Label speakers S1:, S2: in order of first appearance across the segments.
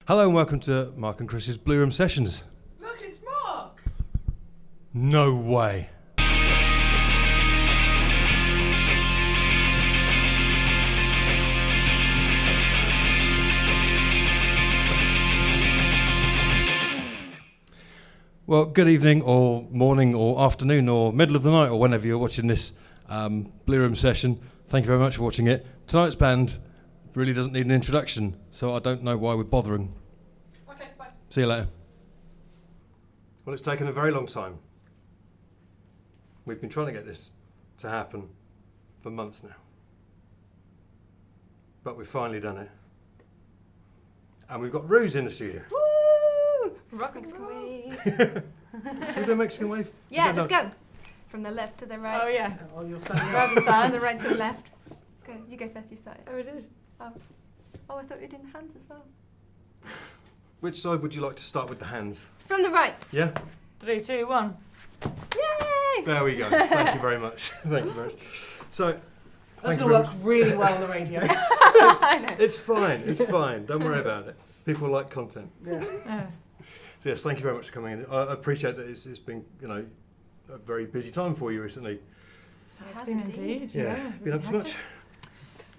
S1: Hello and welcome to Mark and Chris's Blue Room Sessions.
S2: Look, it's Mark!
S1: No way. Well, good evening or morning or afternoon or middle of the night or whenever you're watching this Blue Room session. Thank you very much for watching it. Tonight's band really doesn't need an introduction, so I don't know why we're bothering.
S2: Okay, bye.
S1: See you later. Well, it's taken a very long time. We've been trying to get this to happen for months now. But we've finally done it. And we've got Ruse in the studio.
S3: Woo! Rock and roll.
S1: Should we do a Mexican wave?
S3: Yeah, let's go. From the left to the right.
S2: Oh, yeah. Oh, you're standing
S3: Grab
S2: up.
S3: the stand. From the right to the left. Go. You go first. You start.
S2: Oh, it is.
S3: Oh, I thought you were doing the hands as well.
S1: Which side would you like to start with the hands?
S3: From the right.
S1: Yeah?
S2: 3, 2, 1.
S3: Yay!
S1: There we go. Thank you very much. Thank you very much. So,
S4: That's
S1: thank you
S4: going to
S1: very
S4: work
S1: much.
S4: really well on the radio.
S3: I know.
S1: It's fine. It's fine. Don't worry about it. People like content.
S4: Yeah.
S2: Oh.
S1: So yes, thank you very much for coming in. I appreciate that it's been, a very busy time for you recently.
S3: It has
S2: been
S3: indeed.
S1: Yeah. Been up to much?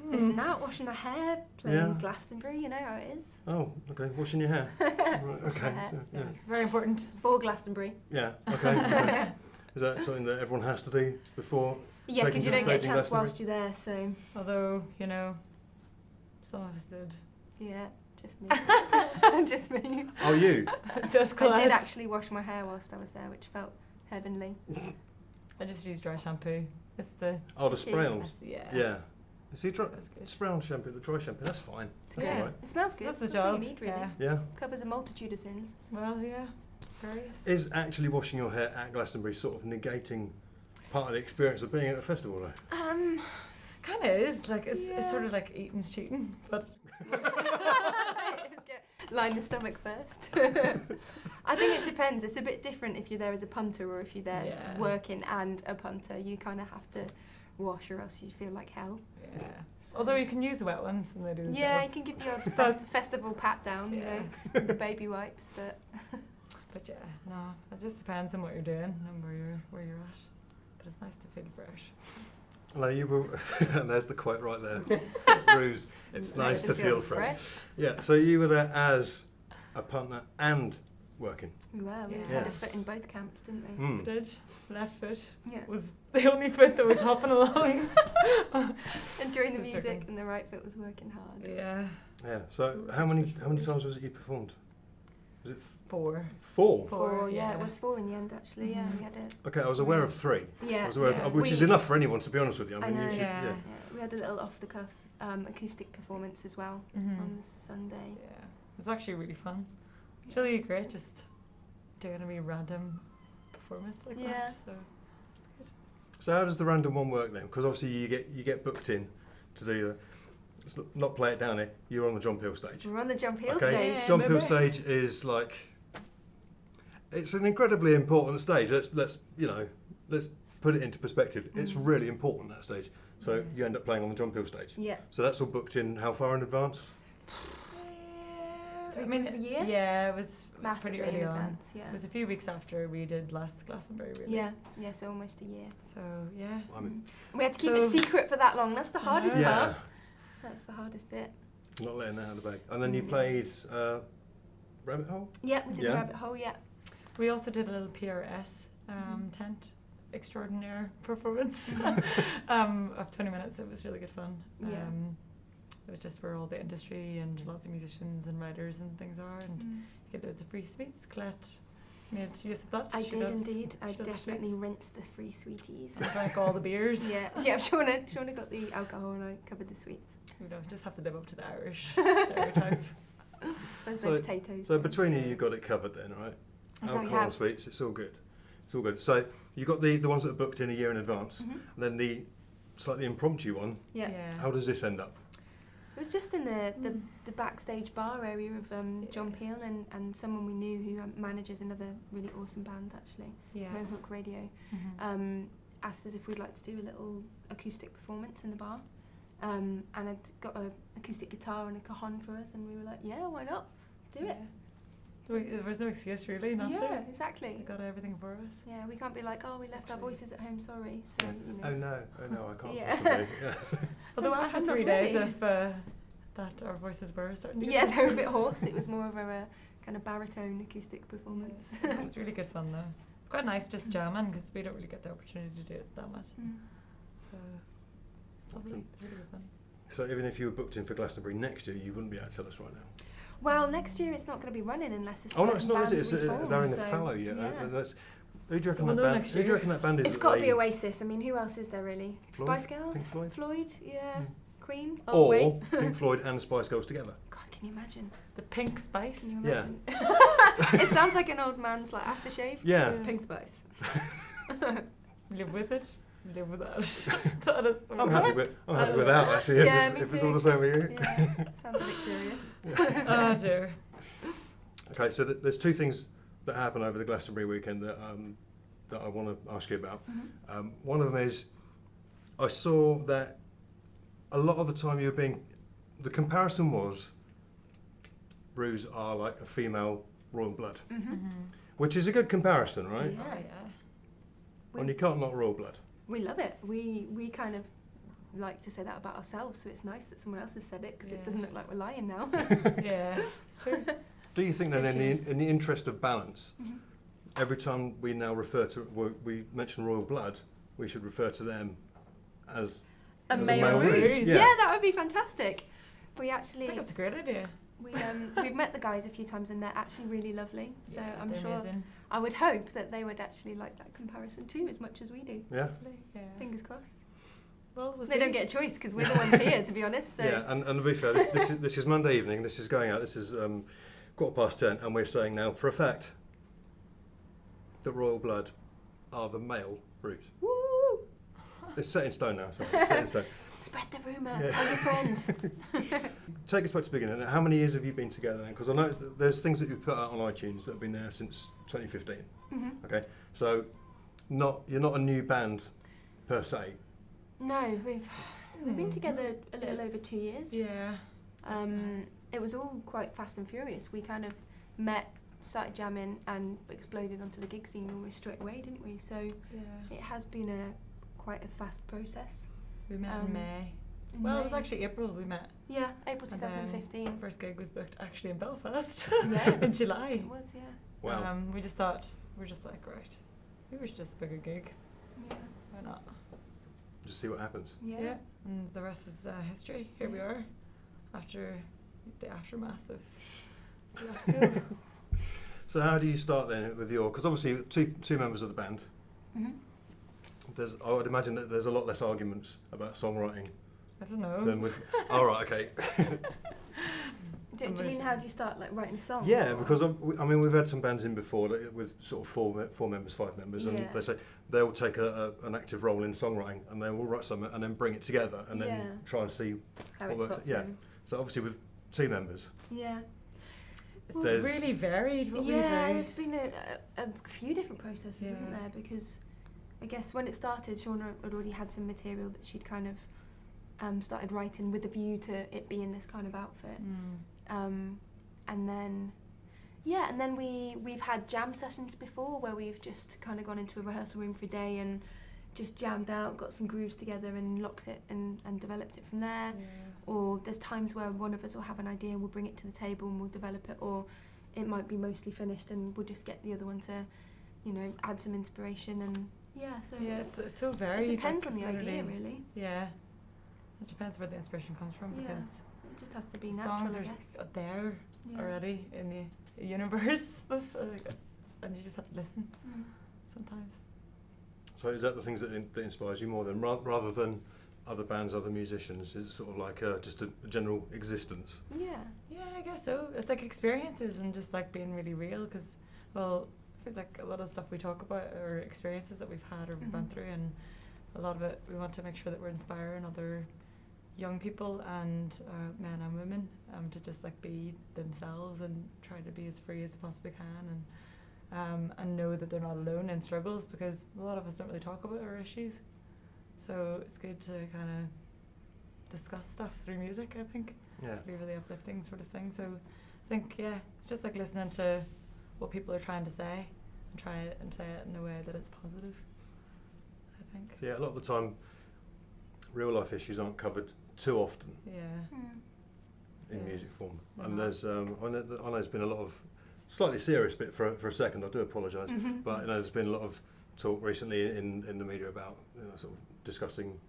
S3: Listen out, washing our hair, playing
S1: Yeah.
S3: Glastonbury, you know how it is.
S1: Oh, okay. Washing your hair. Right, okay. So, yeah.
S2: Very important.
S3: For Glastonbury.
S1: Yeah. Okay. Okay. Is that something that everyone has to do before?
S3: Yeah,
S1: Taking
S3: because you
S1: to the
S3: don't get a
S1: stage in
S3: chance
S1: Glastonbury?
S3: whilst you're there, so
S2: Although, some of us did.
S3: yeah, just me. Just me.
S1: Oh, you?
S2: Just
S3: I
S2: glad.
S3: did actually wash my hair whilst I was there, which felt heavenly.
S2: I just use dry shampoo. It's the...
S1: Oh, the spray on.
S2: that's the- Yeah.
S1: Yeah. See,
S2: That's good.
S1: spray on shampoo, the dry shampoo. That's fine.
S3: It's
S1: That's
S3: good.
S1: all right.
S3: It smells good.
S2: That's the
S3: That's all
S2: job.
S3: you need, really.
S2: Yeah.
S1: Yeah.
S3: Covers a multitude of sins.
S2: Well, yeah. Various.
S1: Is actually washing your hair at Glastonbury sort of negating part of the experience of being at a festival, though?
S2: Kind of is. Like, it's
S3: Yeah.
S2: sort of like eating's cheating, but...
S3: Line the stomach first. I think it depends. It's a bit different if you're there as a punter or if you're there
S2: Yeah.
S3: working and a punter. You kind of have to wash or else you feel like hell.
S2: Yeah. Although you can use the wet ones and they do the
S3: Yeah, you
S2: job.
S3: can give the odd
S2: But-
S3: festival pat down, you
S2: Yeah.
S3: know, the baby wipes, but
S2: But yeah, no, it just depends on what you're doing and where you're at. But it's nice to feel fresh.
S1: No, you were. And there's the quote right there. Ruse. It's nice to feel fresh. Yeah. So you were there as a punter and working.
S3: Well, we
S2: Yeah.
S3: had a foot in both camps, didn't we?
S1: Mm.
S2: Did left foot
S3: Yeah.
S2: was the only foot that was hopping along.
S3: And during the
S2: Just
S3: music,
S2: joking.
S3: and the right foot was working hard.
S2: Yeah,
S1: Yeah. So how many times was it you performed? Was it
S2: 4.
S1: four?
S3: Four, yeah, it was 4 in the end, actually. Yeah,
S2: Mhm.
S3: we had it.
S1: Okay, I was aware of 3.
S3: Yeah,
S1: I was aware
S2: yeah.
S1: of, which is
S3: We-
S1: enough for anyone, to be honest with you.
S3: I know.
S1: usually-
S2: Yeah.
S3: Yeah, we had a little off-the-cuff acoustic performance as well on the Sunday.
S2: Yeah, it was actually really fun. It's really great just doing a wee random performance like
S3: Yeah.
S2: that. So
S1: So how does the random one work then? Because obviously you get booked in to do the. Let's not play it down here. You're on the John Peel stage.
S3: We're on the Jump Hill
S1: Okay.
S3: stage.
S2: Yeah,
S1: John Peel
S2: maybe.
S1: stage is like. It's an incredibly important stage. Let's put it into perspective. It's
S3: Mm.
S1: really important, that stage. So
S2: Yeah.
S1: you end up playing on the John Peel stage.
S3: Yeah.
S1: So that's all booked in how far in advance?
S2: yeah,
S3: 3/4 of the year?
S2: Yeah, it was
S3: Massively
S2: pretty early
S3: in
S2: on.
S3: advance, yeah.
S2: It was a few weeks after we did last Glastonbury, really.
S3: Yeah, so almost a year.
S2: So yeah.
S1: I mean,
S3: We had to keep
S2: So-
S3: it secret for that long. That's the hardest
S1: yeah,
S3: part. That's the hardest bit.
S1: not letting that out of the bag. And then you
S3: Mm.
S1: played Rabbit Hole.
S3: Yeah, we did
S1: Yeah.
S3: the rabbit hole, yeah.
S2: We also did a little PRS tent extraordinaire performance of 20 minutes. It was really good fun.
S3: Yeah.
S2: It was just where all the industry and lots of musicians and writers and things are, and you get loads of free sweets. Colette made use of that.
S3: I
S2: She
S3: did
S2: loves-
S3: indeed. I
S2: she loves her
S3: definitely
S2: sweets.
S3: rinsed the free sweeties.
S2: And drank all the beers.
S3: Yeah, Shauna got the alcohol and I covered the sweets.
S2: You know, just have to live up to the Irish stereotype.
S3: There's no potatoes.
S1: So between you got it covered then, right?
S3: That's how we
S1: Alcohol and
S3: have.
S1: sweets, it's all good. It's all good. So you got the ones that are booked in a year in advance,
S3: Mhm.
S1: and then the slightly impromptu one.
S3: Yeah.
S1: How does this end up?
S3: It was just in the backstage bar area of John Peel and someone we knew who manages another really awesome band actually,
S2: Yeah.
S3: Mohawk Radio,
S2: Mhm.
S3: asked us if we'd like to do a little acoustic performance in the bar. And I'd got an acoustic guitar and a cajon for us and we were like, yeah, why not? Let's do it.
S2: There was no excuse really not to.
S3: Yeah, exactly.
S2: They got everything for us.
S3: Yeah, we can't be like, oh, we left our voices at home, sorry. So, you know.
S4: Oh no, I can't
S3: Yeah.
S4: possibly. Yeah.
S2: Although
S3: I'm
S2: after
S3: not
S2: 3 days
S3: ready.
S2: of that, our voices were starting to
S3: Yeah,
S2: get
S3: they were a bit hoarse. It was more of a kind of baritone acoustic performance.
S2: It's really good fun though. It's quite nice just jamming because we don't really get the opportunity to do it that much.
S3: Mm.
S2: So it's lovely. It's really good fun.
S4: So even if you were booked in for Glastonbury next year, you wouldn't be able to tell us right now.
S3: Well, next year it's not going to be running unless it's
S4: Oh no, it's not, is it?
S3: band
S4: It's,
S3: we form,
S4: they're in the
S3: so,
S4: fallow yet.
S3: yeah.
S4: Who do you reckon
S2: So we'll
S4: that
S2: know
S4: band?
S2: next
S4: Who do you
S2: year.
S4: reckon that band is?
S3: It's
S4: that
S3: got to
S4: they-
S3: be Oasis. I mean, who else is there really?
S4: Floyd?
S3: Spice Girls?
S4: Pink Floyd?
S3: Yeah.
S4: Mm.
S3: Queen? Oh,
S4: Or
S3: wait.
S4: Pink Floyd and Spice Girls together.
S3: God, can you imagine?
S2: The pink spice.
S3: Can you
S4: Yeah.
S3: imagine? It sounds like an old man's like aftershave.
S4: Yeah.
S3: Pink Spice.
S2: Live with it. Live without it. That is the
S4: I'm happy
S2: worst.
S4: without actually.
S3: Yeah,
S4: If
S3: me
S4: it's
S3: too.
S4: all the same with you.
S3: Yeah, sounds a bit curious.
S2: Oh dear.
S4: Okay, so there's two things that happen over the Glastonbury weekend that that I want to ask you about.
S3: Mhm.
S4: One of them is I saw that a lot of the time you were being. The comparison was Ruse are like a female royal blood,
S3: Mm-hmm.
S4: which is a good comparison, right?
S3: Yeah.
S2: Oh yeah.
S4: And you can't not royal blood.
S3: We love it. We kind of like to say that about ourselves, so it's nice that someone else has said it because
S2: Yeah.
S3: it doesn't look like we're lying now.
S2: Yeah, it's true.
S4: Do you think that
S3: Gives
S4: in the interest of balance,
S3: Mhm.
S4: every time we now refer to we mention royal blood, we should refer to them as
S3: A
S4: As a
S3: male
S4: male
S3: Ruse.
S4: Ruse,
S3: Yeah.
S4: yeah.
S3: that would be fantastic. We
S2: I
S3: actually
S2: think it's a great idea.
S3: we've met the guys a few times and they're actually really lovely. So
S2: Yeah,
S3: I'm
S2: they're
S3: sure
S2: amazing.
S3: I would hope that they would actually like that comparison too as much as we do.
S4: yeah.
S2: Lovely, yeah.
S3: Fingers crossed.
S2: Well, we'll
S3: They
S2: see.
S3: don't get a choice because we're the ones here, to be honest. So
S4: Yeah, and to be fair, this is Monday evening. This is going out. This is 10:15, and we're saying now for a fact that royal blood are the male Ruse.
S3: woo!
S4: It's set in stone now. So it's set in stone.
S3: Spread the rumour.
S4: Yeah.
S3: Tell your friends.
S4: Take us back to the beginning. How many years have you been together then? Because I know there's things that you've put out on iTunes that have been there since 2015.
S3: hmm
S4: Okay, so you're not a new band per se.
S3: No, we've been
S2: Hmm.
S3: together a little over 2 years.
S2: Yeah.
S3: It was all quite fast and furious. We kind of met, started jamming, and exploded onto the gig scene almost straight away, didn't we? So
S2: Yeah.
S3: it has been quite a fast process.
S2: We met
S3: Um,
S2: in May.
S3: In
S2: Well, it was
S3: May.
S2: actually April we met.
S3: Yeah, April
S2: And then
S3: 2015.
S2: First gig was booked actually in Belfast
S3: Yeah.
S2: in July.
S3: It was, yeah.
S4: Wow.
S2: We just thought, we're just like, right, maybe we should just book a gig.
S3: Yeah.
S2: Why not?
S4: Just see what happens.
S3: Yeah.
S2: And the rest is history. Here we
S3: Yeah.
S2: are, after the aftermath of Glasgow.
S4: So how do you start then with your? Because obviously two members of the band.
S3: hmm
S4: I would imagine that there's a lot less arguments about songwriting
S2: I don't know.
S4: than with. All right, okay.
S3: Do you mean how do you start, like writing songs?
S4: Yeah,
S3: or-
S4: because I mean we've had some bands in before with sort of four members, 5 members, and
S3: Yeah.
S4: they say they'll take an active role in songwriting and they will write something and then bring it together and
S3: Yeah.
S4: then try and see.
S3: how
S4: what
S3: it's
S4: works.
S3: got
S4: Yeah.
S3: some-
S4: So obviously with 2 members,
S3: Yeah.
S2: It's
S4: There's-
S2: really varied what
S3: Yeah,
S2: we
S3: there's
S2: do.
S3: been a few different processes, isn't
S2: Yeah.
S3: there? Because I guess when it started, Shauna had already had some material that she'd kind of started writing with a view to it being this kind of outfit. And then, yeah, and then we've had jam sessions before where we've just kind of gone into a rehearsal room for a day and just jammed out, got some grooves together and locked it and developed it from there. Or there's times where one of us will have an idea and we'll bring it to the table and we'll develop it, or it might be mostly finished and we'll just get the other one to, you know, add some inspiration and yeah. So
S2: Yeah, it's so varied.
S3: it depends
S2: like,
S3: on the
S2: it's
S3: idea,
S2: literally-
S3: really.
S2: Yeah, it depends where the inspiration comes from
S3: Yeah.
S2: because
S3: It just has to be
S2: the
S3: natural,
S2: songs
S3: I
S2: are
S3: guess.
S2: there
S3: Yeah.
S2: already in the universe, so, like, and you just have to listen
S3: Mm.
S2: sometimes.
S4: so is that the things that inspires you more than rather than other bands, other musicians? Is it sort of like just a general existence?
S3: Yeah.
S2: Yeah, I guess so. It's like experiences and just like being really real because, well, I feel like a lot of the stuff we talk about are experiences that we've had or we've gone
S3: Mhm.
S2: through, and a lot of it we want to make sure that we're inspiring other young people and men and women to just like be themselves and try to be as free as they possibly can, and know that they're not alone in struggles because a lot of us don't really talk about our issues. So it's good to kind of discuss stuff through music, I think.
S4: Yeah.
S2: Be really uplifting sort of thing. So I think, yeah, it's just like listening to what people are trying to say and try it and say it in a way that it's positive, I think.
S4: So yeah, a lot of the time, real life issues aren't covered too often
S2: Yeah.
S4: in
S2: Yeah.
S4: music form.
S2: They're
S4: And
S2: not.
S4: there's, I know there's been a lot of, slightly serious bit for a second, I do apologise,
S3: Mhm.
S4: but you know, there's been a lot of talk recently in the media about, you know, sort of discussing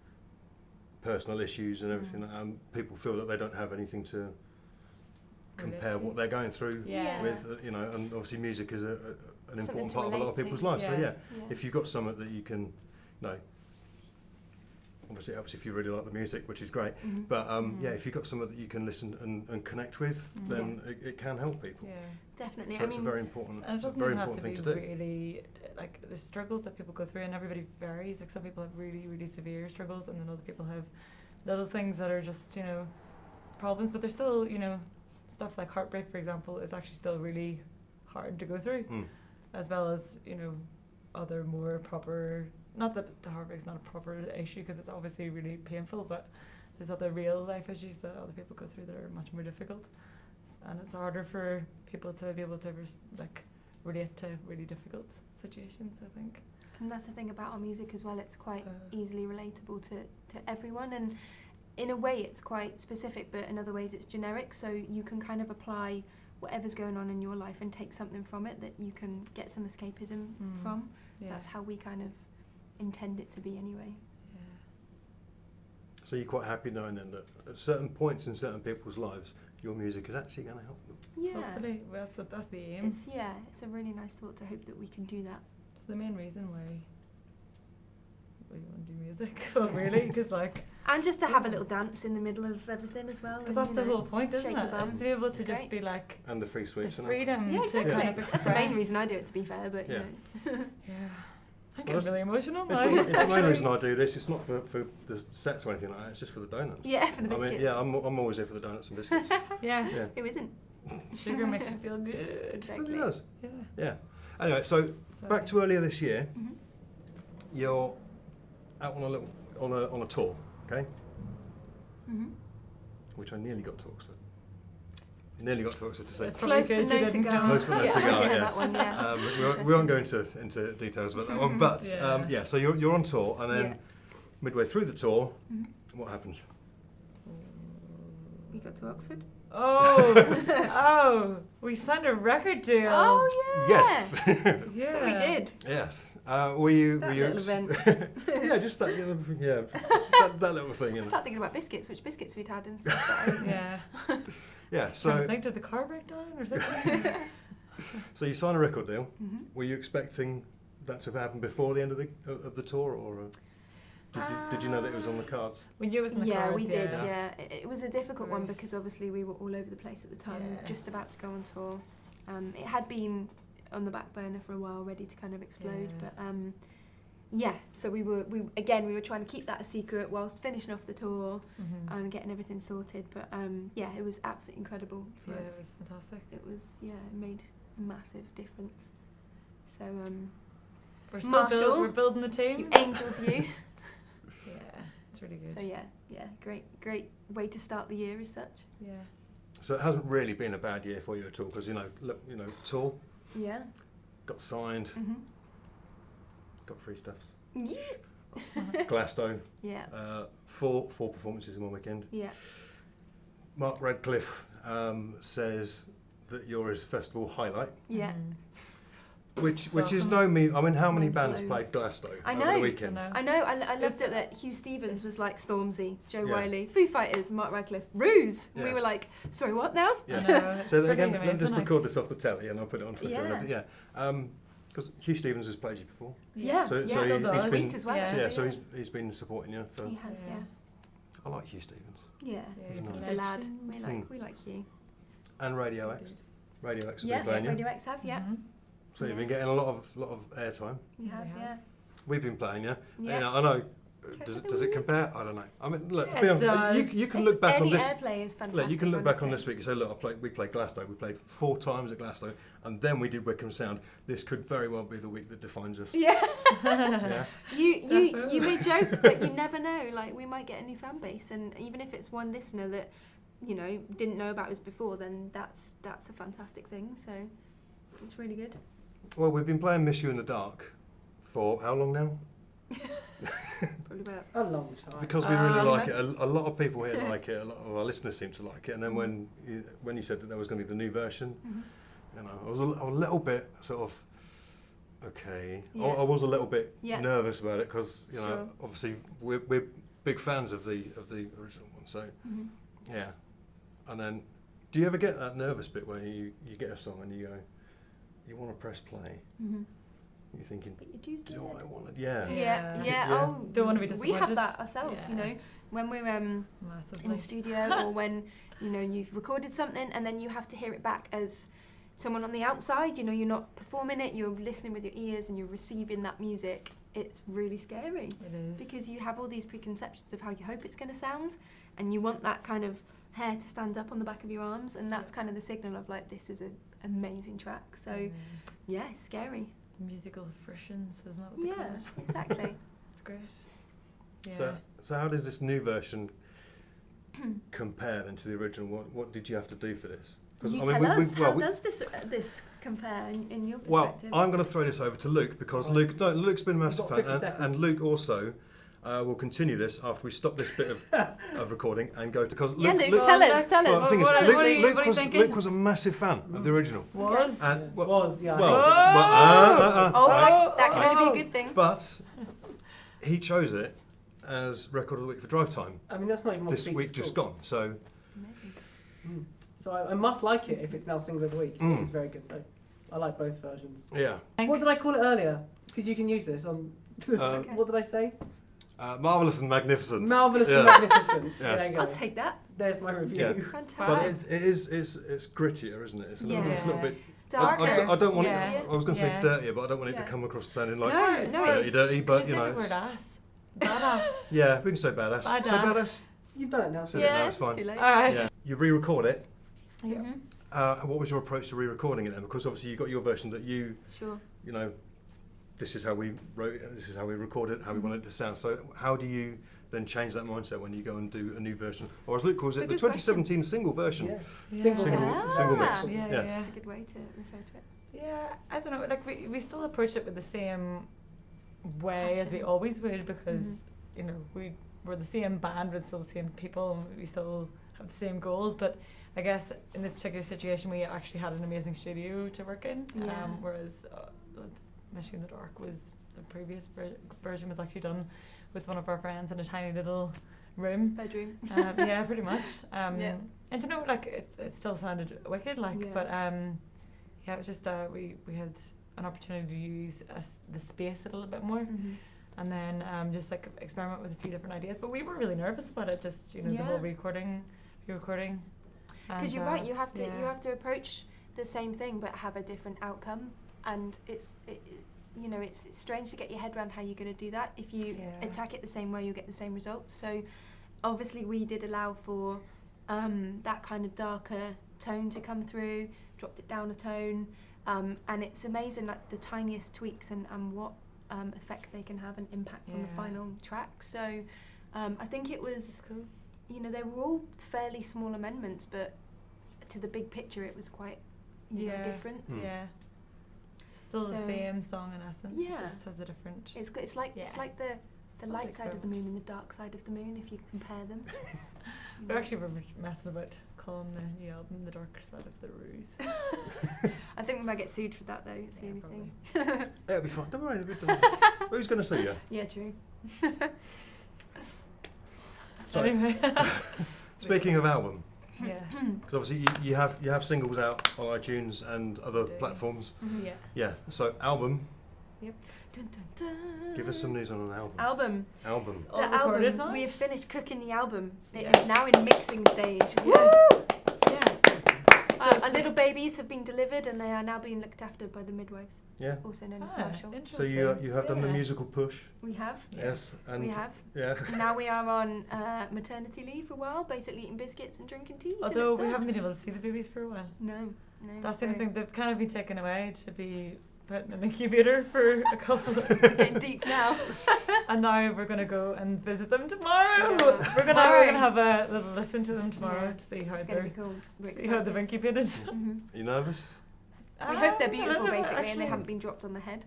S4: personal issues and everything, and people feel that they don't have anything to compare
S2: to.
S4: what they're going through
S2: Yeah.
S4: with, you know, and obviously music is an
S3: Something
S4: important
S3: to
S4: part of a lot of
S3: relate
S4: people's
S3: to.
S4: lives. So
S2: Yeah.
S4: yeah,
S3: Yeah.
S4: if you've got something that you can, you know, obviously it helps if you really like the music, which is great.
S3: Mhm.
S4: But yeah, if you've got something that you can listen and connect with, then it can help people.
S2: Yeah.
S3: Definitely.
S4: So
S3: I
S4: it's a
S3: mean,
S4: very important,
S2: And it doesn't
S4: very
S2: even have to
S4: important
S2: be
S4: thing to do.
S2: really, like, the struggles that people go through, and everybody varies. Like, some people have really, really severe struggles, and then other people have little things that are just, you know, problems, but they're still, you know, stuff like heartbreak, for example, is actually still really hard to go through, as well as, you know, other more proper, not that the heartbreak's not a proper issue, because it's obviously really painful, but there's other real life issues that other people go through that are much more difficult. And it's harder for people to be able to relate to really difficult situations, I think.
S3: and that's the thing about our music as well. It's quite
S2: So-
S3: easily relatable to everyone, and in a way it's quite specific, but in other ways it's generic. So you can kind of apply whatever's going on in your life and take something from it that you can get some escapism from.
S2: Yeah.
S3: That's how we kind of intend it to be anyway.
S2: Yeah.
S4: So you're quite happy knowing then that at certain points in certain people's lives, your music is actually going to help them.
S3: Yeah.
S2: Hopefully, well, that's the aim.
S3: It's a really nice thought to hope that we can do that.
S2: It's the main reason why we want to do music. Well, really, because like,
S3: And just to have a little dance in the middle of everything as well.
S2: 'cause
S3: and,
S2: that's
S3: you
S2: the
S3: know,
S2: whole point, isn't
S3: shake
S2: it?
S3: your bum.
S2: Is to be able to
S3: It's
S2: just
S3: great.
S2: be like
S4: And the free
S2: the
S4: sweeps and
S2: freedom
S3: Yeah,
S2: to
S3: exactly.
S2: kind of
S3: That's
S2: express.
S3: the main reason I do it, to be fair, but
S4: Yeah.
S3: you know.
S2: Yeah. I'm
S4: Well,
S2: getting really emotional
S4: It's
S2: now.
S4: the, it's the main
S2: actually.
S4: reason I do this. It's not for the sets or anything like that. It's just for the donuts.
S3: Yeah, for the
S4: I
S3: biscuits.
S4: mean, yeah, I'm always here for the donuts and biscuits.
S2: Yeah.
S4: Yeah,
S3: Who isn't?
S2: Sugar makes you feel good.
S4: it
S3: Exactly.
S4: certainly does.
S2: Yeah.
S4: Yeah. Anyway, so back to earlier this year.
S3: Mhm.
S4: You're out on a little on a tour, okay?
S3: Mhm.
S4: Which I nearly got to Oxford. Nearly got to Oxford to say.
S2: It's probably
S3: Close
S2: good
S3: but no
S2: you didn't
S3: cigar.
S2: come.
S4: Close but no
S3: yeah,
S4: cigar,
S3: yeah,
S4: yes.
S3: that one, yeah.
S4: We won't go into details about that one, but
S2: Yeah.
S4: so you're on tour, and then
S3: Yeah.
S4: midway through the tour,
S3: Mhm.
S4: what happens?
S3: We got to Oxford.
S2: Oh, we signed a record deal.
S3: Oh yeah.
S4: Yes.
S2: Yeah.
S3: So we did.
S4: Yes. Were you?
S3: That
S4: were you?
S3: little
S4: Yeah, just that. That little thing.
S3: I
S4: You know.
S3: started thinking about biscuits, which biscuits we'd had and stuff. But
S2: Yeah.
S4: Yeah.
S2: Just trying to
S4: So
S2: think, did the car break down or something?
S4: so you sign a record deal.
S3: Mhm.
S4: Were you expecting that to have happened before the end of the tour, or did you know that it was on the cards?
S2: We knew it was in the
S3: Yeah,
S2: cards.
S3: we did.
S2: Yeah.
S3: Yeah, it was a difficult one
S2: Right.
S3: because obviously we were all over the place at the time. We were
S2: Yeah.
S3: just about to go on tour. It had been on the back burner for a while, ready to kind of explode.
S2: Yeah.
S3: But yeah, so we were trying to keep that a secret whilst finishing off the tour
S2: Mhm.
S3: and getting everything sorted. But yeah, it was absolutely incredible for
S2: Yeah, it
S3: us.
S2: was fantastic.
S3: It was it made a massive difference. So
S2: We're still
S3: Marshall,
S2: we're building the team.
S3: you angels, you.
S2: Yeah, it's really good.
S3: So yeah, great way to start the year as such.
S2: Yeah.
S4: So it hasn't really been a bad year for you at all, because tour,
S3: Yeah.
S4: got signed,
S3: Mhm.
S4: got free stuffs.
S3: Yeah.
S4: Glastonbury,
S3: Yeah.
S4: four performances in one weekend.
S3: Yeah.
S4: Mark Radcliffe says that you're his festival highlight,
S3: Yeah.
S2: Mhm.
S4: which
S2: So
S4: is
S2: from-
S4: no mean. I mean, how many
S3: Mind
S4: bands
S3: blown.
S4: played Glastonbury
S3: I
S4: over
S3: know.
S4: the weekend?
S2: I know.
S3: I know. I loved
S2: It's-
S3: it that Hugh Stevens was
S2: it's-
S3: like Stormzy, Joe
S4: Yeah.
S3: Wiley, Foo Fighters, Mark Radcliffe, Ruse.
S4: Yeah.
S3: We were like, sorry, what now?
S4: Yeah.
S2: I know. It's
S4: So
S2: pretty
S4: again, let me just
S2: amazing, like-
S4: record this off the telly and I'll put it on Twitter.
S3: Yeah.
S4: Because Hugh Stevens has played you before.
S3: Yeah.
S4: So-
S3: yeah.
S4: so
S2: he-
S3: This
S2: he's
S3: week
S4: been-
S3: as well.
S2: yeah.
S3: actually,
S4: Yeah, so he's been supporting you. For,
S3: he has.
S2: Yeah.
S3: Yeah.
S4: I like Hugh Stevens.
S3: Yeah.
S2: Yeah,
S4: he's
S3: He's
S4: a
S3: a lad.
S2: legend.
S3: We like Hugh.
S4: And Radio X. Radio X have
S3: Yeah.
S4: been playing you.
S3: Radio X have. Yeah.
S2: Mhm.
S4: So you've
S3: Yeah.
S4: been getting a lot of airtime.
S3: We have.
S2: We have.
S3: Yeah.
S4: We've been playing you.
S3: Yeah.
S4: You know, I know.
S3: Check
S4: Does
S3: it
S4: it compare? I don't know. I mean, look,
S2: Yeah,
S4: to be
S2: it
S4: honest,
S2: does.
S4: you can look back on
S3: Any
S4: this.
S3: airplay is fantastic.
S4: Look, you can look back on
S3: honestly.
S4: this week and say, look, we played Glastonbury. We played 4 times at Glastonbury, and then we did Wickham Sound. This could very well be the week that defines us.
S3: Yeah.
S4: Yeah.
S3: You
S2: Definitely.
S3: may joke, but you never know. Like we might get a new fan base, and even if it's one listener that you know, didn't know about us before, then that's a fantastic thing. So it's really good.
S4: Well, we've been playing Miss You in the Dark for how long now?
S3: Probably about
S5: A long time.
S4: Because we really like it.
S3: months.
S4: A lot of people here like it. A lot of our listeners seem to like it. And then when you said that there was going to be the new version, you know, I was a little bit sort of okay.
S3: Yeah.
S4: I was a little bit
S3: Yeah.
S4: nervous about it because you know,
S3: Sure.
S4: obviously we're big fans of the original one. So yeah. And then, do you ever get that nervous bit where you get a song and you go, you want to press play? You're thinking,
S3: But you do
S4: do
S3: get
S4: I
S3: it.
S4: want to? Yeah.
S3: Yeah.
S4: Yeah.
S3: Oh,
S2: Don't wanna be
S3: we
S2: disappointed.
S3: have that ourselves, you
S2: Yeah.
S3: know, when we're in
S2: Massively.
S3: the studio or when, you know, you've recorded something and then you have to hear it back as someone on the outside, you know, you're not performing it, you're listening with your ears and you're receiving that music. It's really scary
S2: It is.
S3: because you have all these preconceptions of how you hope it's going to sound and you want that kind of hair to stand up on the back of your arms, and that's kind of the signal of like, this is an amazing track. So yeah, it's scary.
S2: Musical frictions, isn't that what they
S3: Yeah,
S2: call it?
S3: exactly.
S2: It's great. Yeah.
S4: So how does this new version compare then to the original? What did you have to do for this? 'Cause,
S3: You
S4: I mean,
S3: tell us,
S4: well,
S3: how does this compare in your
S4: well,
S3: perspective?
S4: I'm going to throw this over to Luke because Luke's been a massive
S5: You've got
S4: fan,
S5: 50 seconds.
S4: and Luke also will continue this after we stop this bit of recording and go to because
S3: Yeah, Luke,
S2: Luke-
S3: tell
S2: Well,
S3: us, tell
S4: Well,
S3: us.
S4: the thing is,
S2: What are you
S4: Luke
S2: thinking?
S4: Luke was a massive fan of the original.
S2: Was?
S4: And, well,
S5: Was, yeah.
S4: well,
S3: Oh,
S4: right.
S3: that can only
S2: Oh.
S3: be a good thing.
S4: But he chose it as record of the week for Drive Time
S5: I mean, that's not even what
S4: this
S5: the
S4: week
S5: feature's
S4: just
S5: called.
S4: gone. So
S3: Amazing.
S5: So I must like it if it's now single of the week.
S4: Mm.
S5: It's very good though. I like both versions.
S4: yeah,
S5: What did I call it earlier? Because you can use this on.
S3: Okay.
S5: What did I say?
S4: marvelous and magnificent.
S5: Marvelous
S4: Yeah.
S5: and magnificent.
S4: Yeah.
S5: There you go.
S3: I'll take that.
S5: There's my review.
S4: Yeah.
S3: Fantastic.
S4: But it's grittier, isn't it? It's a little bit.
S3: Darker.
S4: I don't want it.
S2: Yeah.
S4: I was going to
S2: Yeah.
S4: say dirtier, but I don't want it
S3: Yeah.
S4: to come across sounding like
S3: No,
S2: it's
S3: no,
S4: dirty,
S3: it's,
S4: dirty. But
S2: Can
S4: you
S2: you
S4: know,
S2: say the
S4: it's,
S2: word ass? Badass.
S4: yeah, we can say badass.
S2: Badass.
S4: Say badass.
S5: You've done it now. So
S4: Yeah.
S3: yeah,
S4: no,
S3: it's
S4: it's fine.
S3: too late.
S2: Alright.
S4: Yeah. You re-record it.
S3: Mhm.
S4: What was your approach to re-recording it then? Because obviously you got your version that you
S3: Sure.
S4: know, this is how we wrote it, this is how we recorded it, how we wanted it to sound. So how do you then change that mindset when you go and do a new version? Or as Luke calls
S3: It's
S4: it,
S3: a
S4: the
S3: good
S4: 2017 single version.
S5: Yes.
S2: Yeah.
S5: Single,
S4: Single-
S5: mix.
S4: single mix.
S3: Ah.
S2: Yeah,
S4: Yeah.
S2: yeah.
S3: That's a good way to refer to it.
S2: Yeah, I don't know. Like we still approach it with the same way as we
S3: Passion.
S2: always would because you know we're the same band with still the same people and we still have the same goals. But I guess in this particular situation we actually had an amazing studio to work in.
S3: Yeah.
S2: Whereas Mission in the Dark was the previous version was actually done with one of our friends in a tiny little room.
S3: Bedroom.
S2: Yeah, pretty much.
S3: Yeah.
S2: And you know, like it still sounded wicked, like,
S3: Yeah.
S2: but yeah, it was just we had an opportunity to use the space a little bit more,
S3: Mhm.
S2: and then just like experiment with a few different ideas. But we were really nervous about it, just the whole
S3: Yeah.
S2: recording.
S3: Because you're right, you have to
S2: yeah.
S3: you have to approach the same thing but have a different outcome, and it's strange to get your head around how you're going to do that. If you
S2: Yeah.
S3: attack it the same way, you'll get the same results. So obviously we did allow for that kind of darker tone to come through, dropped it down a tone, and it's amazing, like the tiniest tweaks and what effect they can have an impact on the
S2: Yeah.
S3: final track. So I think it was,
S2: Cool.
S3: they were all fairly small amendments, but to the big picture it was quite different.
S2: Yeah. Still the
S3: So-
S2: same song in essence.
S3: Yeah.
S2: It just has a different.
S3: It's good. It's like
S2: Yeah.
S3: the
S2: It's
S3: light
S2: like
S3: side of the
S2: experiment.
S3: moon and the dark side of the moon if you compare them.
S2: We actually were messing about calling the new album "The Darker Side of the Ruse."
S3: I think we might get sued for that though. It's the
S2: Yeah,
S3: only
S2: probably.
S3: thing.
S4: It'll be fine. Don't worry. Who's going to see you?
S3: Yeah, true.
S4: So,
S2: Anyway.
S4: speaking of album,
S2: Yeah.
S4: because obviously you have singles out on iTunes and other
S2: We do.
S4: platforms.
S2: Yeah.
S4: Yeah. So album.
S3: Dun, dun, dun.
S4: Give us some news on an album.
S3: Album.
S4: Album.
S2: All
S3: The
S2: recorded
S3: album.
S2: now?
S3: We have finished cooking the album. It
S2: Yeah.
S3: is now in mixing stage.
S2: Yeah.
S3: Our little babies have been delivered and they are now being looked after by the midwives,
S4: Yeah.
S3: also known as
S2: Ah,
S3: Marshall.
S4: So you have done the
S2: Yeah.
S4: musical push.
S3: We have.
S2: Yeah.
S4: Yes. And
S3: We have.
S4: Yeah.
S3: Now we are on maternity leave for a while, basically eating biscuits and drinking tea. till
S2: Although
S3: it's
S2: we
S3: done.
S2: haven't been able to see the babies for a while.
S3: No.
S2: That's the only thing, they've kind of been taken away to be put in an incubator for a couple
S3: We're
S2: of
S3: getting deep now.
S2: and now we're gonna go and visit them tomorrow.
S3: Yeah.
S2: We're
S3: Tomorrow.
S2: gonna have a little listen to them tomorrow
S3: Yeah.
S2: to see how
S3: It's going to
S2: they're
S3: be cool. We're
S2: see how they've
S3: excited.
S2: incubated.
S3: Mhm.
S4: Are you nervous?
S3: We hope they're
S2: I
S3: beautiful,
S2: don't know,
S3: basically, and they
S2: actually.
S3: haven't been dropped on the head.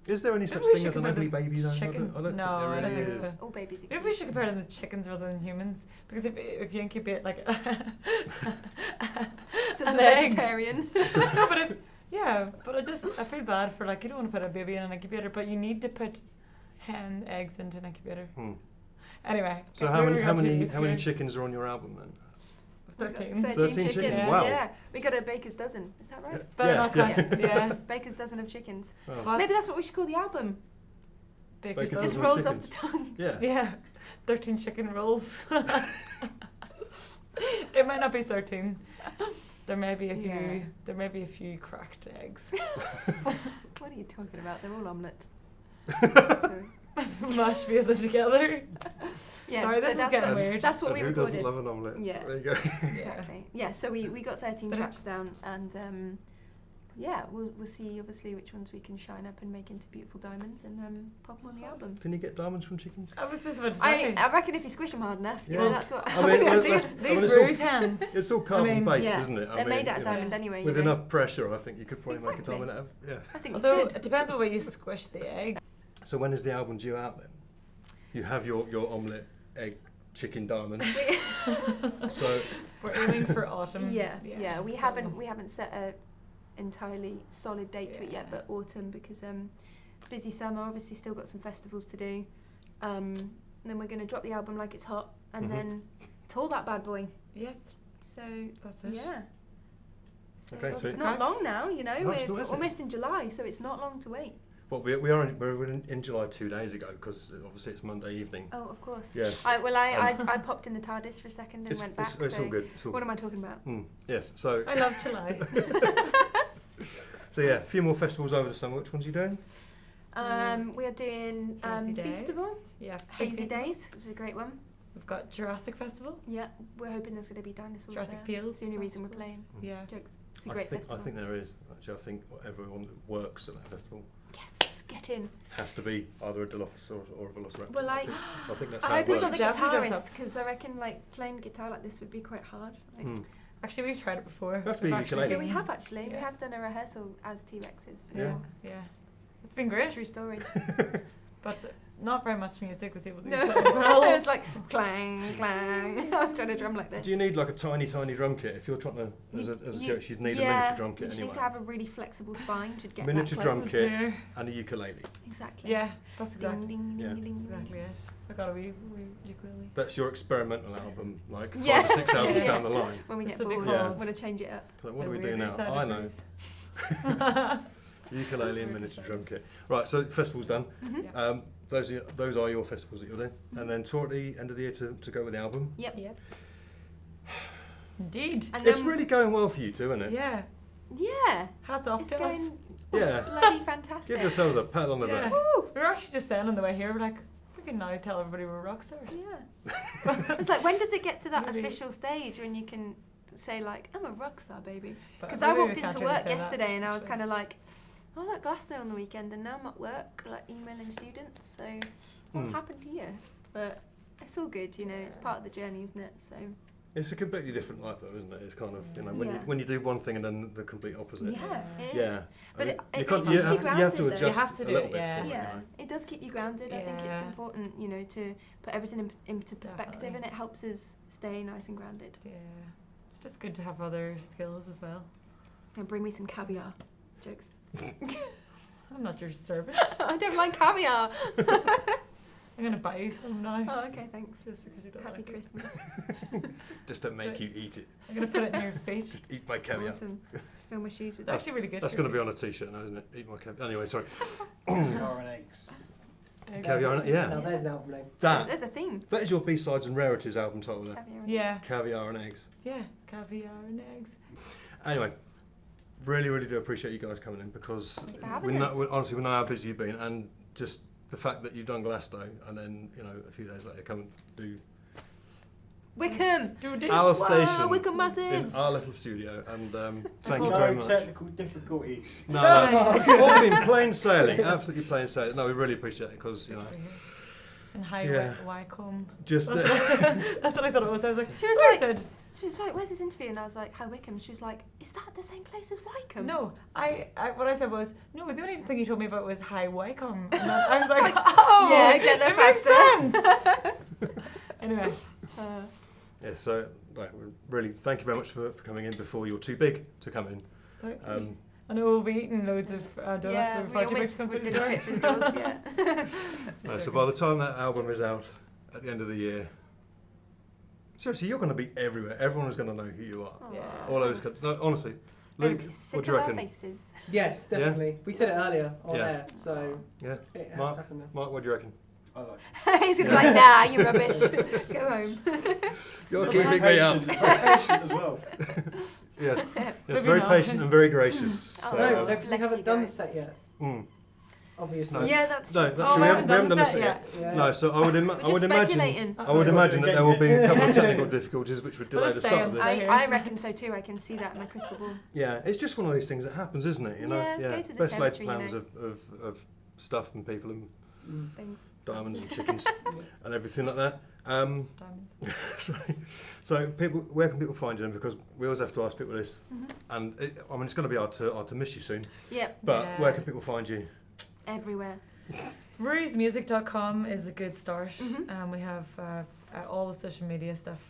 S4: Is there any such
S2: Maybe we
S4: thing
S2: should
S4: as an
S2: compare
S4: ugly
S2: the
S4: baby though?
S2: chicken-
S4: I don't
S2: No,
S4: think
S2: I
S4: there
S2: don't
S4: really
S2: think
S4: is.
S2: so.
S3: All babies are
S2: Maybe
S3: cute.
S2: we should compare them to chickens rather than humans, because if you incubate like
S3: So
S2: an
S3: it's the
S2: egg.
S3: vegetarian.
S2: No, but I feel bad for like you don't want to put a baby in an incubator, but you need to put hen eggs into an incubator. Anyway.
S4: So
S2: okay,
S4: how
S2: where
S4: many
S2: are
S4: how
S2: we up to?
S4: many
S2: If
S4: how many
S2: you're
S4: chickens are on your album then?
S2: 13.
S3: 13
S4: chickens,
S3: chickens.
S4: wow.
S3: Yeah, we got a baker's dozen. Is that right?
S2: Better
S4: Yeah,
S2: not
S4: yeah.
S2: cut. Yeah.
S3: Baker's dozen of chickens.
S4: Oh.
S2: But
S3: Maybe that's what we should call the album.
S2: Baker's
S4: Baker's
S3: Just
S4: dozen
S2: dozen.
S4: of
S3: rolls off the
S4: chickens.
S3: tongue.
S4: Yeah.
S2: Yeah. 13 chicken rolls. It might not be 13. There may be a few.
S3: Yeah.
S2: There may be a few cracked eggs.
S3: What are you talking about? They're all omelettes.
S2: Mash a few of them together.
S3: Yeah,
S2: Sorry,
S3: so
S2: this is
S3: that's
S2: getting
S3: what,
S2: weird.
S3: that's what
S4: And
S3: we
S4: who doesn't
S3: recorded.
S4: love an omelette?
S3: Yeah.
S4: There you go.
S3: Exactly. Yeah, so we got 13
S2: Spinach.
S3: tracks down, and yeah, we'll see obviously which ones we can shine up and make into beautiful diamonds and pop them on the album.
S4: Can you get diamonds from chickens?
S2: I was just about to say.
S3: I reckon if you squish them hard enough, you
S4: Yeah.
S3: know, that's what.
S4: I mean,
S2: Yeah,
S4: let's-
S2: these
S4: I mean,
S2: these
S4: it's all-
S2: Ruse hands.
S4: It's all carbon
S2: mean,
S4: based,
S3: yeah,
S4: isn't it?
S3: they're made out of
S4: you know,
S3: diamond anyway.
S4: with
S3: you know.
S4: enough pressure, I think you could probably make a
S3: Exactly.
S4: diamond out of. Yeah.
S3: I think
S2: Although
S3: you
S2: it
S3: could.
S2: depends on where you squish the egg.
S4: So when is the album due out then? You have your omelette, egg, chicken diamonds. So
S2: We're aiming for autumn.
S3: Yeah, yeah. We
S2: so-
S3: haven't set a entirely solid date to it yet,
S2: Yeah.
S3: but autumn because busy summer. Obviously, still got some festivals to do. And then we're going to drop the album like it's hot, and
S4: Mhm.
S3: then tour that bad boy.
S2: Yes,
S3: So
S2: that's it.
S3: yeah. So
S4: Okay, so-
S3: it's not long now, you know.
S4: No, it's
S3: We're
S4: not, is it?
S3: almost in July, so it's not long to wait.
S4: well, we're in July 2 days ago because obviously it's Monday evening.
S3: Oh, of course.
S4: Yeah.
S3: I popped in the TARDIS for a second and
S4: It's,
S3: went back.
S4: it's
S3: so
S4: all good. It's all
S3: what
S4: good.
S3: am I talking about?
S4: Yes. So
S2: I love July.
S4: so yeah, a few more festivals over the summer. Which ones are you doing?
S3: We are doing
S2: Hazy Days.
S3: Festival.
S2: Yeah, big
S3: Hazy
S2: festival.
S3: Days. It's a great one.
S2: We've got Jurassic Festival.
S3: Yeah, we're hoping there's going to be dinosaurs
S2: Jurassic
S3: there.
S2: Fields
S3: It's the only reason we're
S2: Festival.
S3: playing.
S2: Yeah.
S3: Jokes. It's a
S4: I
S3: great
S4: think
S3: festival.
S4: I think there is actually. I think everyone that works at that festival
S3: Yes, get in.
S4: has to be either a Dilophosaurus or a Velociraptor.
S3: Well,
S4: I think that's how
S3: I
S4: it
S3: hope it's
S4: works.
S3: not the
S2: Definitely dress
S3: guitarist because I reckon like playing guitar like this would be quite hard. Like,
S4: Hmm.
S2: Actually, we've tried it before.
S4: have to be
S2: We've actually
S4: ukulele.
S3: Yeah, we
S2: been-
S3: have actually. We
S2: Yeah.
S3: have done a rehearsal as T-Rexes.
S4: Yeah.
S2: Yeah. It's been great,
S3: True story.
S2: but not very much music was able to
S3: No,
S2: be played well.
S3: it was like clang, clang. I was trying to drum like this.
S4: Do you need like a tiny drum kit if you're trying to as a church? You'd need a miniature drum
S3: You
S4: kit
S3: just
S4: anyway.
S3: need to have a really flexible spine to get
S4: Miniature
S3: that
S4: drum
S3: close.
S4: kit.
S2: Yeah.
S4: And a ukulele.
S3: Exactly.
S2: Yeah, that's
S3: Ding,
S2: exactly,
S3: ding,
S4: Yeah.
S3: ding, ding,
S2: that's
S3: ding.
S2: exactly it. I got a wee ukulele.
S4: That's your experimental album, like 5
S3: Yeah.
S4: or 6 albums
S2: Yeah.
S4: down the line.
S3: When we
S2: This
S3: get
S2: would be
S3: bored,
S4: called-
S3: want to change it up.
S4: So what do
S2: The
S4: we do
S2: weirder
S4: now?
S2: side
S4: I
S2: of
S4: know.
S2: Ruse.
S4: Ukulele and miniature drum kit. Right, so the festival's done.
S3: Mm-hmm.
S2: Yeah.
S4: Those are your festivals that you're doing.
S3: Mhm.
S4: And then tour at the end of the year to go with the album.
S3: Yep.
S2: Yep. Indeed.
S3: And
S4: It's
S3: then,
S4: really going well for you two, isn't it?
S2: Yeah.
S3: yeah,
S2: Hats off
S3: it's
S2: to us.
S3: going
S4: Yeah.
S3: bloody fantastic.
S4: Give yourselves a pat on the
S2: Yeah.
S4: back.
S3: Woo!
S2: We were actually just saying on the way here, we're like, we can now tell everybody we're rock stars.
S3: Yeah. It's like, when does it get to that
S2: Maybe.
S3: official stage when you can say like, I'm a rock star, baby?
S2: But
S3: Because
S2: maybe
S3: I
S2: we
S3: walked
S2: can't
S3: into
S2: really
S3: work
S2: say that,
S3: yesterday and I was
S2: actually.
S3: kind of like, I was at Glastonbury on the weekend and now I'm at work, like emailing students. So what
S4: Hmm.
S3: happened here? But it's all good, you know. It's part of the journey, isn't it? So
S4: It's a completely different life, though, isn't it? It's kind of, you know, when
S3: Yeah.
S4: when you do one thing and then the complete opposite.
S3: yeah, it is.
S4: Yeah.
S3: But
S4: I
S3: it-
S4: mean,
S3: it
S4: you, can't,
S3: keeps
S4: you,
S3: you
S4: have, you have to
S3: grounded, though.
S4: adjust
S2: You have to
S4: a
S2: do
S4: little
S2: it,
S4: bit
S2: yeah.
S4: for it, you
S3: Yeah,
S4: know.
S3: it does keep you grounded. I think it's
S2: Yeah.
S3: important, you know, to put everything into perspective,
S2: Definitely.
S3: and it helps us stay nice and grounded.
S2: Yeah. It's just good to have other skills as well.
S3: And bring me some caviar. Jokes.
S2: I'm not your servant.
S3: I don't like caviar.
S2: I'm going to buy you some now.
S3: Oh, okay, thanks.
S2: Just because you don't
S3: Happy
S2: like it.
S3: Christmas.
S4: Just to make
S2: But-
S4: you eat it.
S2: I'm going to put it in your feet.
S4: Just eat my caviar.
S3: Awesome. To fill my shoes with
S2: It's actually really good.
S4: That's
S2: for
S4: going to
S2: you.
S4: be on a t-shirt now, isn't it? Eat my caviar. Anyway, sorry.
S6: Caviar and eggs.
S2: There you go.
S4: Caviar and, yeah.
S5: Now there's an album name.
S4: That
S3: There's a theme.
S4: that is your B-sides and rarities album title there.
S3: Caviar and
S2: Yeah.
S4: Caviar and eggs.
S2: Yeah. Caviar and eggs.
S4: Anyway, really do appreciate you guys coming in because
S3: Thank you for having us.
S4: honestly we know how busy you've been, and just the fact that you've done Glasgow and then, you know, a few days later come and do
S3: Wickham.
S2: Do this.
S4: our
S3: Wow,
S4: station
S3: Wickham Massive.
S4: in our little studio, and thank you
S2: No
S4: very
S6: No
S4: much.
S6: technical difficulties.
S4: No, that's it's all been plain sailing, absolutely plain sailing. No, we really appreciate it because
S2: And High
S4: Yeah.
S2: Wycombe.
S4: just
S2: That's what I thought it was. I was like,
S3: She was
S2: "Where
S3: like-
S2: is it?"
S3: She was like, "Where's this interview?" And I was like, "Hi Wickham." She was like, "Is that the same place as Wycombe?"
S2: No, what I said was, no, the only thing you told me about was High Wycombe. And I was like, oh,
S3: Yeah, get there
S2: it makes
S3: faster.
S2: sense. Anyway,
S4: yeah. So we really thank you very much for coming in before you're too big to come in.
S2: thanks. I know we'll be eating loads of donuts
S3: Yeah,
S2: before
S3: we
S2: 5 weeks
S3: almost
S2: come through the
S3: didn't
S2: door.
S3: fit through the doors yet.
S4: No, so by the time that album is out at the end of the year, seriously, you're going to be everywhere. Everyone is going to know who you are.
S2: Yeah.
S4: All those kids. No, honestly, Luke,
S3: Maybe sick
S4: what do you
S3: of our
S4: reckon?
S3: faces.
S5: Yes, definitely. We said it earlier on
S4: Yeah.
S5: air, so
S4: Yeah,
S5: it has
S4: Mark?
S5: happened now.
S4: Mark, what do you reckon?
S6: I like
S3: He's gonna
S4: Yeah.
S3: be like, "Nah, you rubbish. Go home."
S4: You're
S2: Well,
S4: keeping me up.
S6: Very patient as well.
S4: Yes,
S2: Maybe
S4: very
S2: not.
S4: patient and very gracious.
S3: Oh,
S4: So,
S5: No,
S3: bless
S5: because we
S3: you
S5: haven't done the
S3: guys.
S5: set yet,
S4: mm.
S5: obviously.
S4: No.
S3: Yeah, that's
S4: No, that's
S2: Oh,
S4: true.
S2: we
S4: We
S2: haven't
S4: haven't done the
S2: set
S4: set yet.
S5: Yeah.
S4: No, so I would,
S3: We're
S4: I
S3: just
S4: would imagine.
S3: speculating.
S4: I would imagine that there will be a couple of
S6: Yeah.
S4: technical difficulties which would delay
S2: Let's
S4: the
S2: stay
S4: start
S2: on
S4: of
S2: the
S4: this.
S2: show.
S3: I reckon so too. I can see that in my crystal ball.
S4: Yeah, it's just one of these things that happens, isn't it? You know,
S3: Yeah, goes with the
S4: best laid
S3: territory,
S4: plans
S3: you
S4: of stuff and people and
S5: Mm.
S3: Things.
S4: diamonds and chickens and everything like that.
S2: Diamonds.
S4: Sorry. So people, where can people find you then? Because we always have to ask people this, and I mean it's going to be hard to miss you soon.
S3: Yep,
S4: But
S2: Yeah.
S4: where can people find you?
S3: everywhere.
S2: RuseMusic.com is a good start.
S3: Mhm.
S2: We have all the social media stuff.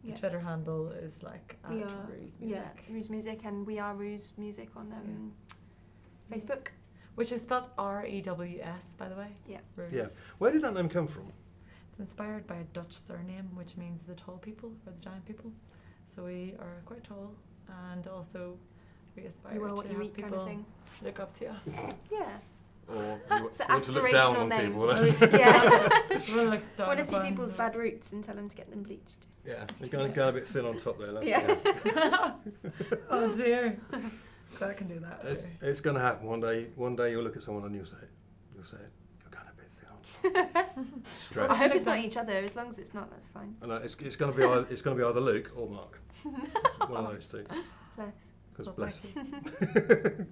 S3: Yeah.
S2: The Twitter handle is like
S3: We
S2: at
S3: are-
S2: Ruse Music,
S3: Yeah, Ruse Music, and we are Ruse Music on Facebook.
S2: which is spelled REWS, by the way.
S3: Yeah.
S2: Ruse.
S4: Yeah. Where did that name come from?
S2: It's inspired by a Dutch surname, which means the tall people or the giant people. So we are quite tall, and also we aspire
S3: You are
S2: to
S3: what you
S2: have
S3: eat, kind
S2: people
S3: of thing.
S2: look up to us.
S3: Yeah.
S4: Or you
S3: It's an
S4: want to look down
S3: aspirational
S4: on
S3: name.
S4: people? That's-
S3: Yeah.
S2: We're like down
S3: Want to see
S2: upon
S3: people's
S2: the-
S3: bad roots and tell them to get them bleached.
S4: Yeah, you're going a bit thin on top there.
S3: Yeah.
S2: Oh dear. I can do that.
S4: It's going to happen one day. One day you'll look at someone and you'll say, you're going a bit thin on top. Stress.
S3: I hope it's not each other. As long as it's not, that's fine.
S4: And it's going to be either Luke or Mark. One of those two.
S3: Bless.
S4: Because
S2: Well,
S4: bless.
S2: thank you.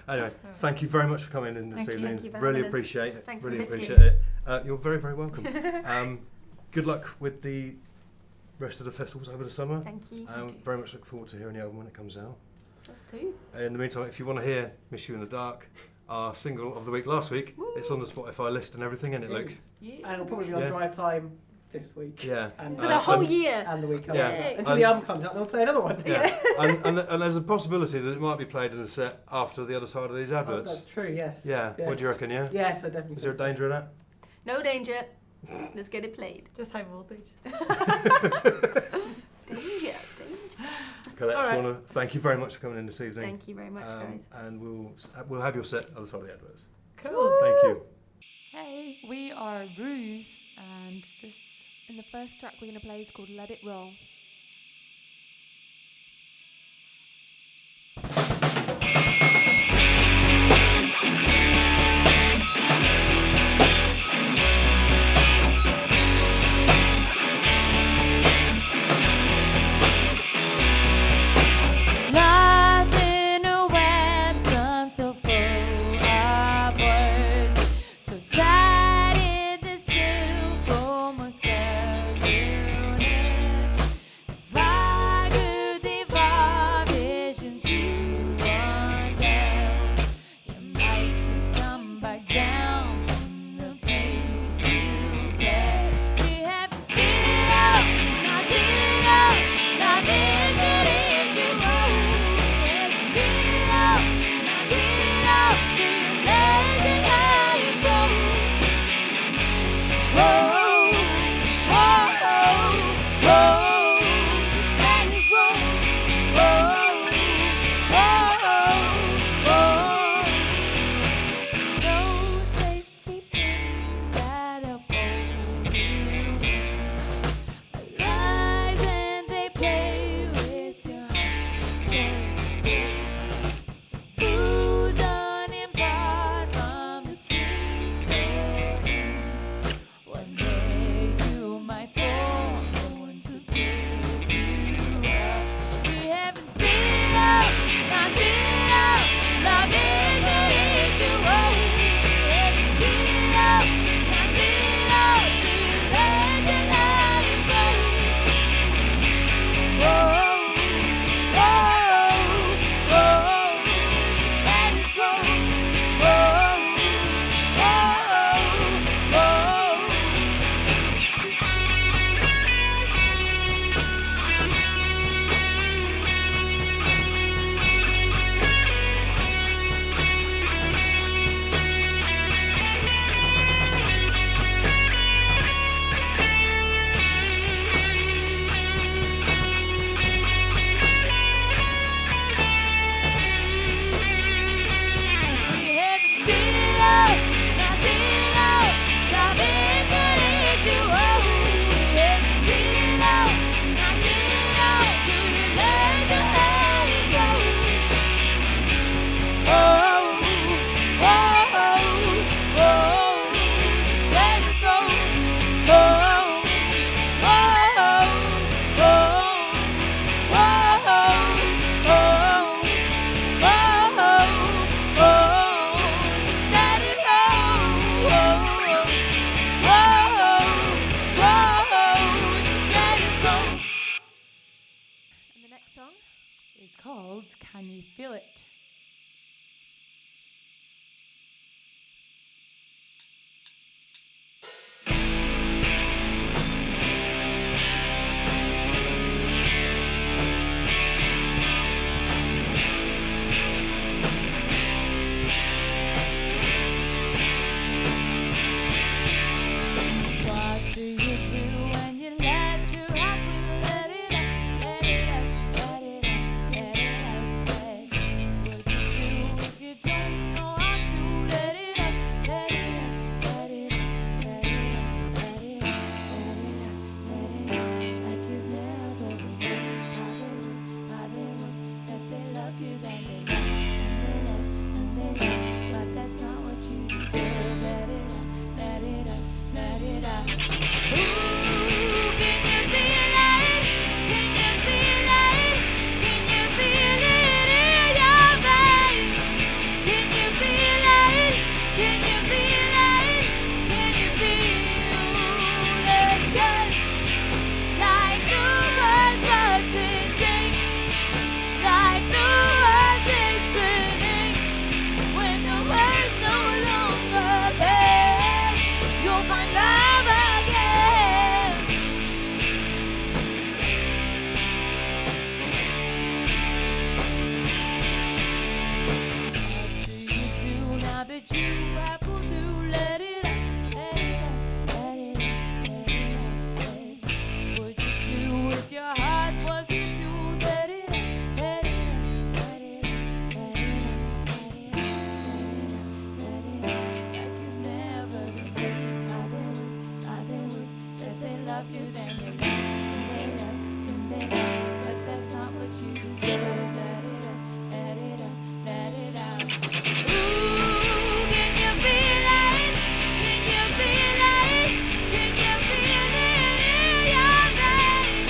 S4: Anyway, thank you very much for coming in this
S2: Thank you.
S4: evening.
S3: Thank you for
S4: Really
S3: having us.
S4: appreciate it.
S3: Thanks for
S4: really
S3: the
S4: appreciate
S3: biscuits.
S4: it. You're very, very welcome. Good luck with the rest of the festivals over the summer.
S3: Thank you.
S4: Very much look forward to hearing the album when it comes out.
S3: Us too.
S4: In the meantime, if you want to hear Miss You in the Dark, our single of the week last week, it's on the Spotify list and everything, isn't it, Luke?
S2: Yeah.
S5: And it'll probably be on
S4: Yeah.
S5: drive time this week.
S4: Yeah.
S5: And
S3: For the whole year.
S5: And the week after.
S4: Yeah.
S5: Until the album comes out, they'll play another one.
S4: Yeah. and there's a possibility that it might be played in a set after the other side of these
S5: Oh,
S4: adverts.
S5: that's true, yes.
S4: Yeah.
S5: Yes.
S4: What do you reckon, yeah?
S5: Yes, I definitely
S4: Is there a
S5: think so.
S4: danger of that?
S3: No danger. Let's get it played.
S2: Just high voltage.
S3: Danger.
S4: Colette,
S2: All
S4: I
S2: right.
S4: want to thank you very much for coming in this evening.
S3: Thank you very much, guys.
S4: And we'll have your set other side of the adverts.
S2: Cool.
S4: Thank you.
S2: Hey, we are Ruse, and this.
S3: And the first track we're going to play is called Let It Roll.
S7: Lost in a web spun so full of words, so tied in the silk almost carried. did you have to do? Let it out, let it out, let it out, let it out, let it out. What'd you do if your heart was in two? Let it out, let it out, let it out, let it out, let it out, let it out, let it out. Like you've never been hurt by their words, said they loved you, then they left, and they left, but that's not what you deserve. Let it out, let it out, let it out. Ooh, can you feel it? Can you feel it? Can you feel it in your veins?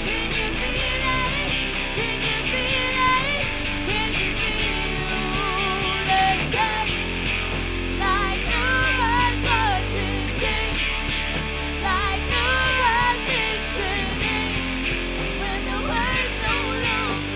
S7: Can you feel it? Can you feel it? Can you feel it? Like no one's watching, sing. Like no one's listening. When the words no longer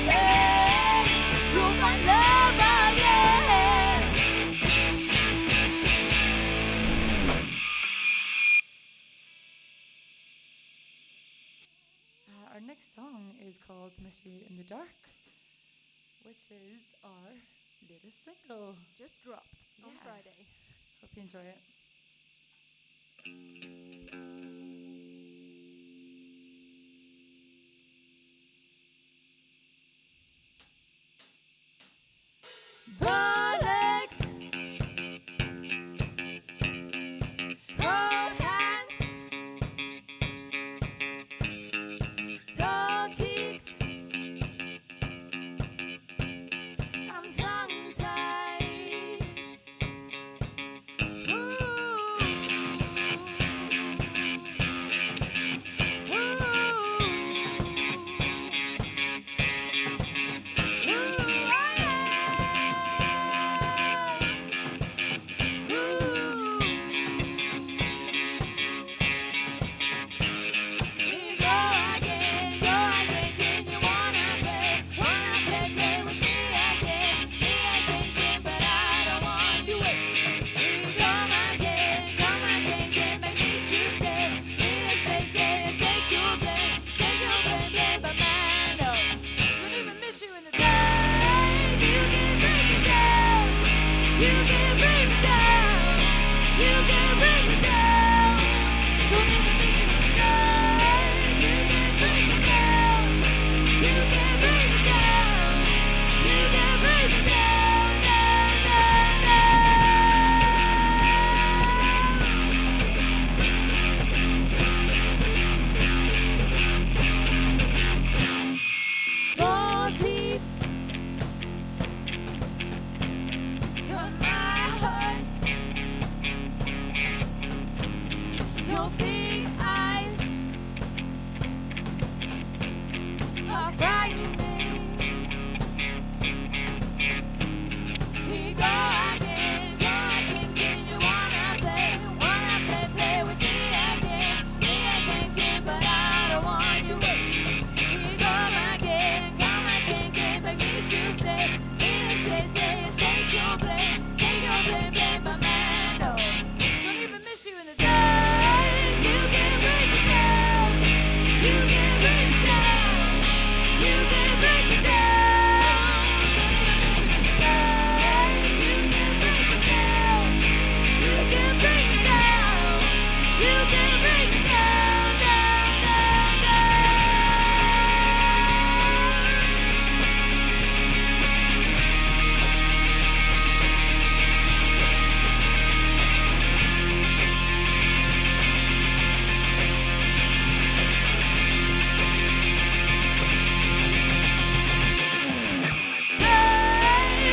S7: there, you'll find love again. Our next song is called Miss You in the Dark, which is our latest single.
S3: Just dropped on
S7: Yeah.
S3: Friday.
S7: Hope you enjoy it. Bollocks, cold hands, tall cheeks, and tongue ties.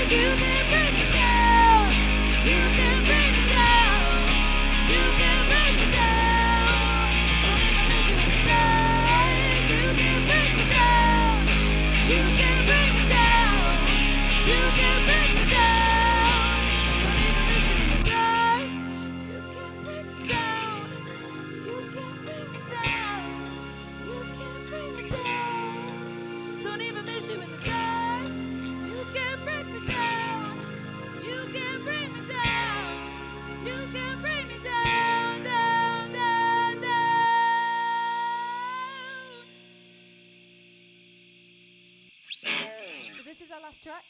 S7: You can break it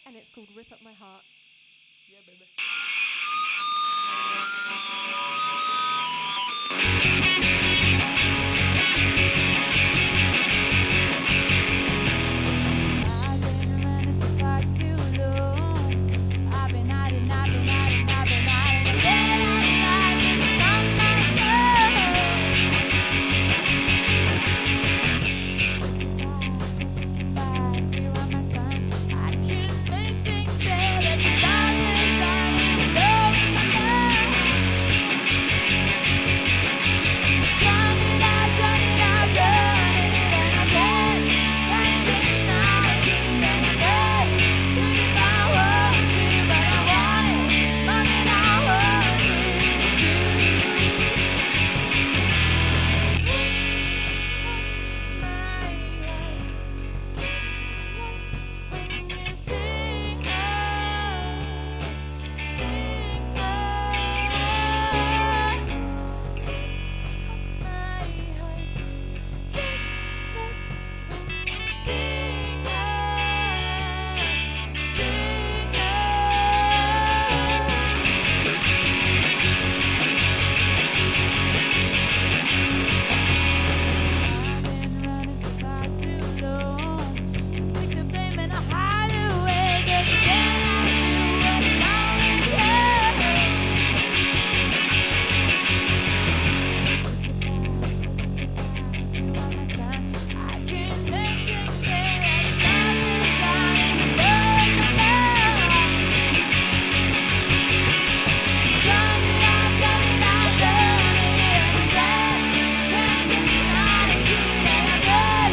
S3: and it's called Rip Up My Heart.
S2: Yeah, baby.
S7: I've been running for far too long. I've been hiding, I've been hiding, I've been hiding. Again, I'm hiding from myself. Rewind my time. I can make things better. The stars will shine. The door is open. Turn it out, turn it out, turn it and again. Can't deny it and again. Think if I want to, but I want it more than I want it. My heart when you sing, sing, my heart just like when you sing, I've been running for far too long. I take the blame and I hide away, 'cause you cannot do what is wrong with you. Rewind my time. I can make things better. The stars will shine and the birds will fly. Turn it out, turn it out, turn it again. Can't deny it and again.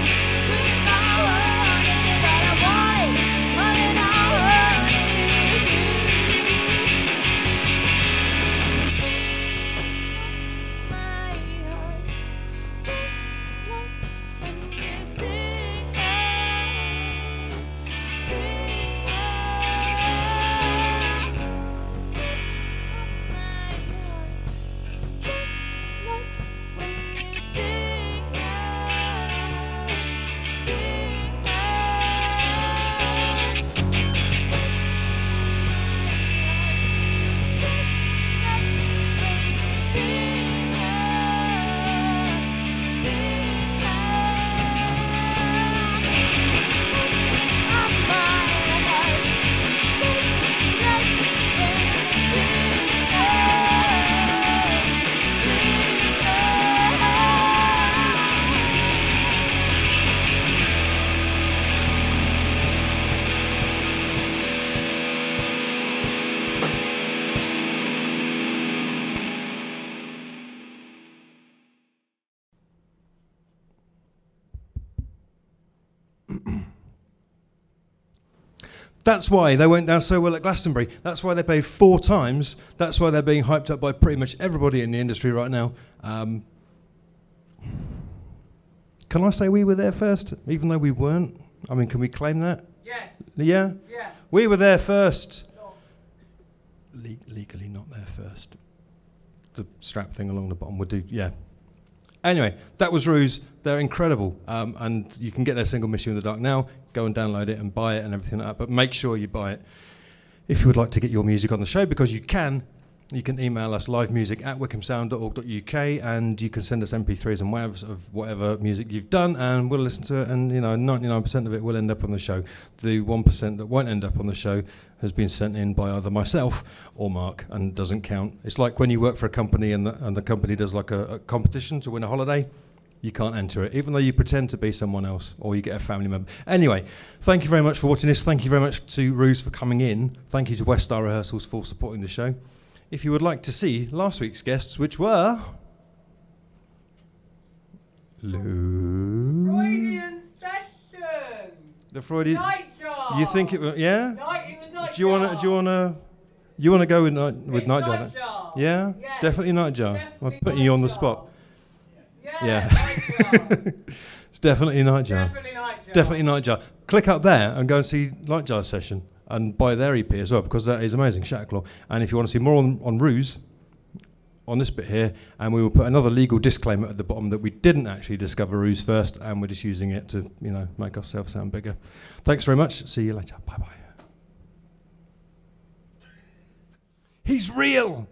S7: Think if I want it, but I want it more than I want it. My heart just like when you sing, sing. My heart just like when you sing,
S1: That's why they went down so well at Glastonbury. That's why they played 4 times. That's why they're being hyped up by pretty much everybody in the industry right now. Can I say we were there first, even though we weren't? I mean, can we claim that?
S5: Yes.
S1: Yeah?
S5: Yeah.
S1: We were there first. Legally not there first. The strap thing along the bottom would do, yeah. Anyway, that was Ruse. They're incredible. And you can get their single Miss You in the Dark now. Go and download it and buy it and everything like that. But make sure you buy it if you would like to get your music on the show, because you can email us livemusic@wickhamsound.org.uk, and you can send us MP3s and WAVs of whatever music you've done, and we'll listen to it, and 99% of it will end up on the show. The 1% that won't end up on the show has been sent in by either myself or Mark and doesn't count. It's like when you work for a company and the company does like a competition to win a holiday. You can't enter it, even though you pretend to be someone else, or you get a family member. Anyway, thank you very much for watching this. Thank you very much to Ruse for coming in. Thank you to West Star Rehearsals for supporting the show. If you would like to see last week's guests, which were...
S5: Freudian session.
S1: The Freudian...
S5: Nightjar.
S1: You think it was... Yeah?
S5: It was Nightjar.
S1: Do you want to go with
S5: It's
S1: Nightjar? then?
S5: Nightjar.
S1: Yeah?
S5: Yes.
S1: It's definitely Nightjar.
S5: Definitely
S1: I'm putting you on the
S5: Nightjar.
S1: spot.
S5: Yeah.
S1: Yeah. It's definitely Nightjar.
S5: Definitely Nightjar.
S1: Definitely Nightjar. Click up there and go and see Nightjar's session and buy their EP as well, because that is amazing, Shatterclaw. And if you want to see more on Ruse, on this bit here, and we will put another legal disclaimer at the bottom that we didn't actually discover Ruse first, and we're just using it to, make ourselves sound bigger. Thanks very much. See you later. Bye-bye. He's real.